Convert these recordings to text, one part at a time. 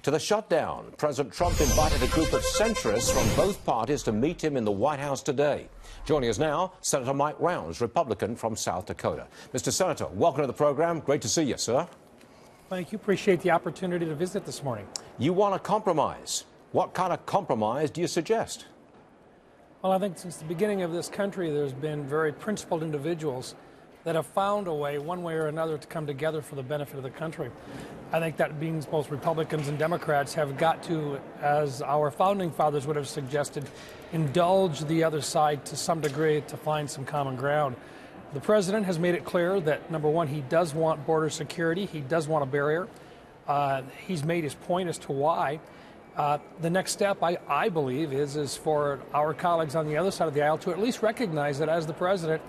To the shutdown, President Trump invited a group of centrists from both parties to meet him in the White House today. Joining us now, Senator Mike Rounds, Republican from South Dakota. Mr. Senator, welcome to the program. Great to see you, sir. Thank you. Appreciate the opportunity to visit this morning. You want a compromise. What kind of compromise do you suggest? Well, I think since the beginning of this country, there's been very principled individuals that have found a way, one way or another, to come together for the benefit of the country. I think that means both Republicans and Democrats have got to, as our founding fathers would have suggested, indulge the other side to some degree to find some common ground. The president has made it clear that, number one, he does want border security. He does want a barrier. He's made his point as to why. The next step, I believe, is for our colleagues on the other side of the aisle to at least recognize that as the president,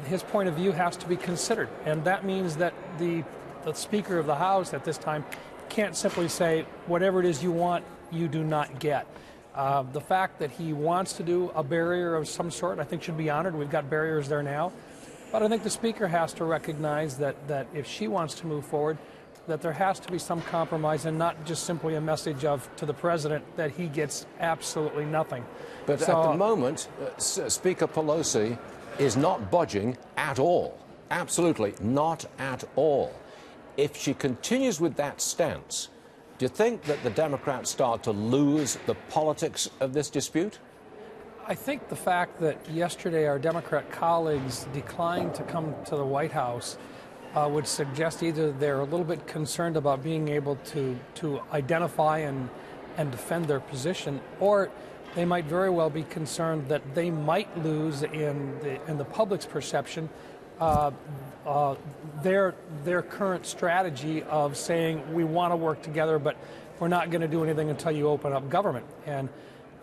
his point of view has to be considered. And that means that the Speaker of the House at this time can't simply say, whatever it is you want, you do not get. The fact that he wants to do a barrier of some sort, I think, should be honored. We've got barriers there now. But I think the Speaker has to recognize that if she wants to move forward, that there has to be some compromise and not just simply a message to the president that he gets absolutely nothing. But at the moment, Speaker Pelosi is not budging at all. Absolutely not at all. If she continues with that stance, do you think that the Democrats start to lose the politics of this dispute? I think the fact that yesterday our Democrat colleagues declined to come to the White House would suggest either they're a little bit concerned about being able to identify and defend their position, or they might very well be concerned that they might lose in the public's perception their current strategy of saying we want to work together, but we're not going to do anything until you open up government. And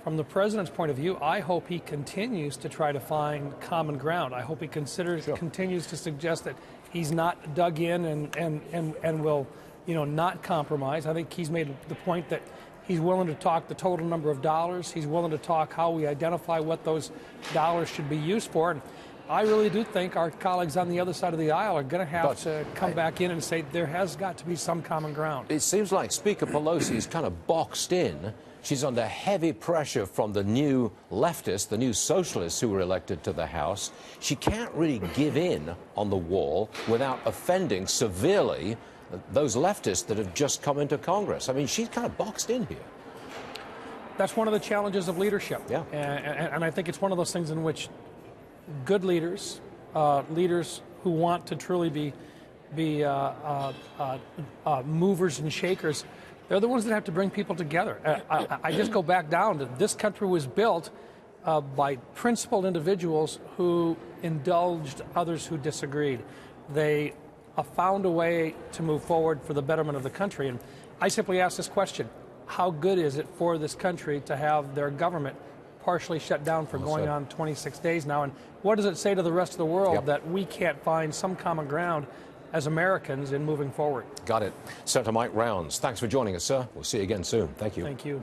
from the president's point of view, I hope he continues to try to find common ground. I hope he continues to suggest that he's not dug in and will, not compromise. I think he's made the point that he's willing to talk the total number of dollars. He's willing to talk how we identify what those dollars should be used for. And I really do think our colleagues on the other side of the aisle are going to have to come back in and say there has got to be some common ground. It seems like Speaker Pelosi is kind of boxed in. She's under heavy pressure from the new leftists, the new socialists who were elected to the House. She can't really give in on the wall without offending severely those leftists that have just come into Congress. I mean, she's kind of boxed in here. That's one of the challenges of leadership. Yeah. And I think it's one of those things in which good leaders, leaders who want to truly be movers and shakers, they're the ones that have to bring people together. I just go back down to this country was built by principled individuals who indulged others who disagreed. They found a way to move forward for the betterment of the country. And I simply ask this question: how good is it for this country to have their government partially shut down for going on 26 days now? And what does it say to the rest of the world that we can't find some common ground as Americans in moving forward? Got it. Senator Mike Rounds, thanks for joining us, sir. We'll see you again soon. Thank you. Thank you.